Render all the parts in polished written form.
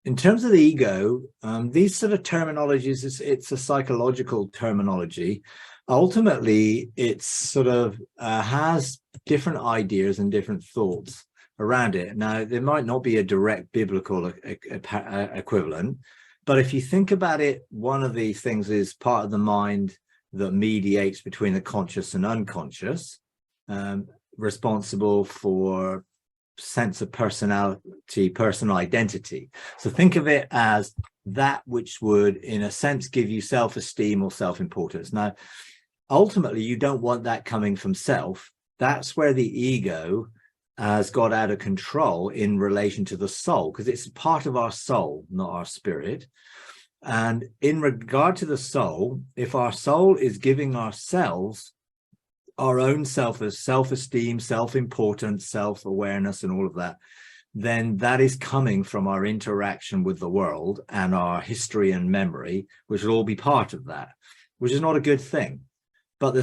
in terms of the ego, these sort of terminologies, it's a psychological terminology. Ultimately, it's sort of has different ideas and different thoughts around it. Now, there might not be a direct biblical equivalent, but if you think about it, one of these things is part of the mind that mediates between the conscious and unconscious, responsible for sense of personality, personal identity. So think of it as that which would, in a sense, give you self-esteem or self-importance. Now, ultimately, you don't want that coming from self. That's where the ego has got out of control in relation to the soul, because it's part of our soul, not our spirit. And in regard to the soul, if our soul is giving ourselves our own self-esteem, self-importance, self-awareness, and all of that, then that is coming from our interaction with the world and our history and memory, which will all be part of that, which is not a good thing. But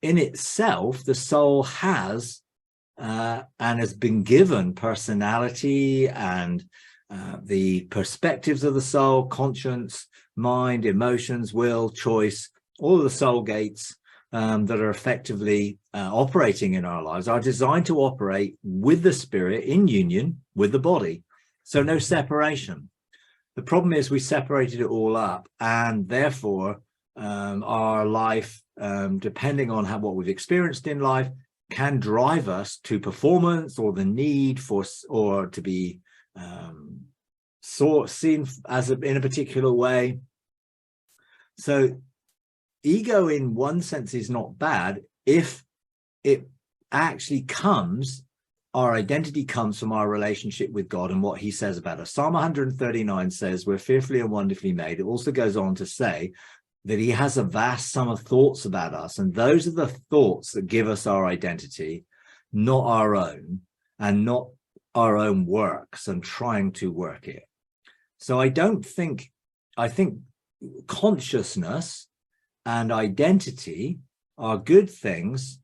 in itself, the soul has and has been given personality and the perspectives of the soul, conscience, mind, emotions, will, choice, all of the soul gates that are effectively operating in our lives are designed to operate with the spirit in union with the body. So no separation. The problem is we separated it all up, and therefore our life, depending on what we've experienced in life, can drive us to performance or the need for, or to be seen as in a particular way. So ego in one sense is not bad if it actually comes, our identity comes from our relationship with God and what he says about us. Psalm 139 says we're fearfully and wonderfully made. It also goes on to say that he has a vast sum of thoughts about us, and those are the thoughts that give us our identity, not our own, and not our own works and trying to work it. So I think consciousness and identity are good things,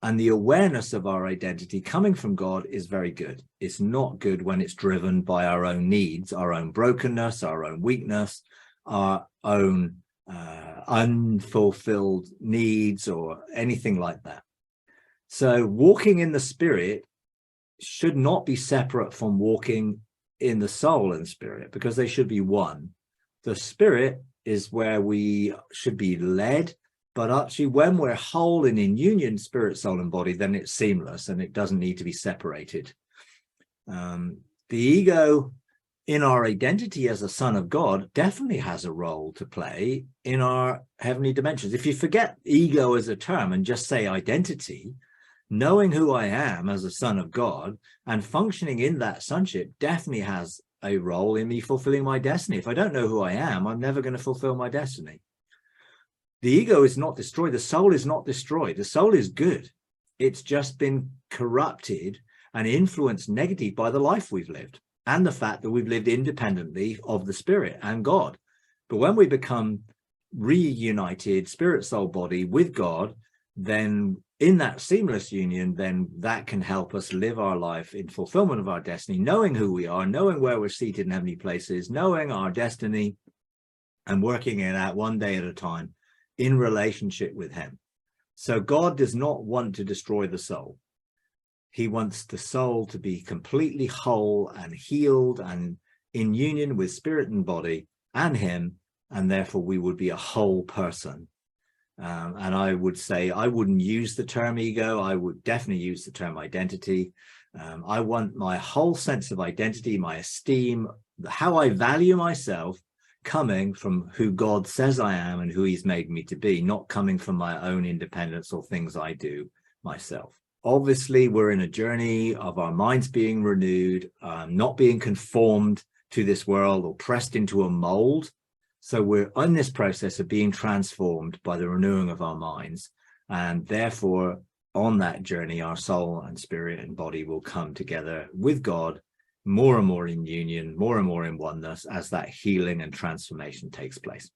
and the awareness of our identity coming from God is very good. It's not good when it's driven by our own needs, our own brokenness, our own weakness, our own unfulfilled needs, or anything like that. So walking in the spirit should not be separate from walking in the soul and spirit, because they should be one. The spirit is where we should be led, but actually when we're whole and in union, spirit, soul, and body, then it's seamless and it doesn't need to be separated. The ego in our identity as a son of God definitely has a role to play in our heavenly dimensions. If you forget ego as a term and just say identity, knowing who I am as a son of God and functioning in that sonship definitely has a role in me fulfilling my destiny. If I don't know who I am, I'm never going to fulfill my destiny. The ego is not destroyed. The soul is not destroyed. The soul is good. It's just been corrupted and influenced negatively by the life we've lived and the fact that we've lived independently of the spirit and God. But when we become reunited, spirit, soul, body with God, then in that seamless union, then that can help us live our life in fulfillment of our destiny, knowing who we are, knowing where we're seated in heavenly places, knowing our destiny, and working it out one day at a time in relationship with him. So God does not want to destroy the soul. He wants the soul to be completely whole and healed and in union with spirit and body and him, and therefore we would be a whole person. And I would say I wouldn't use the term ego. I would definitely use the term identity. I want my whole sense of identity, my esteem, how I value myself, coming from who God says I am and who he's made me to be, not coming from my own independence or things I do myself. Obviously, we're in a journey of our minds being renewed, not being conformed to this world or pressed into a mold. So we're on this process of being transformed by the renewing of our minds. And therefore, on that journey, our soul and spirit and body will come together with God, more and more in union, more and more in oneness as that healing and transformation takes place.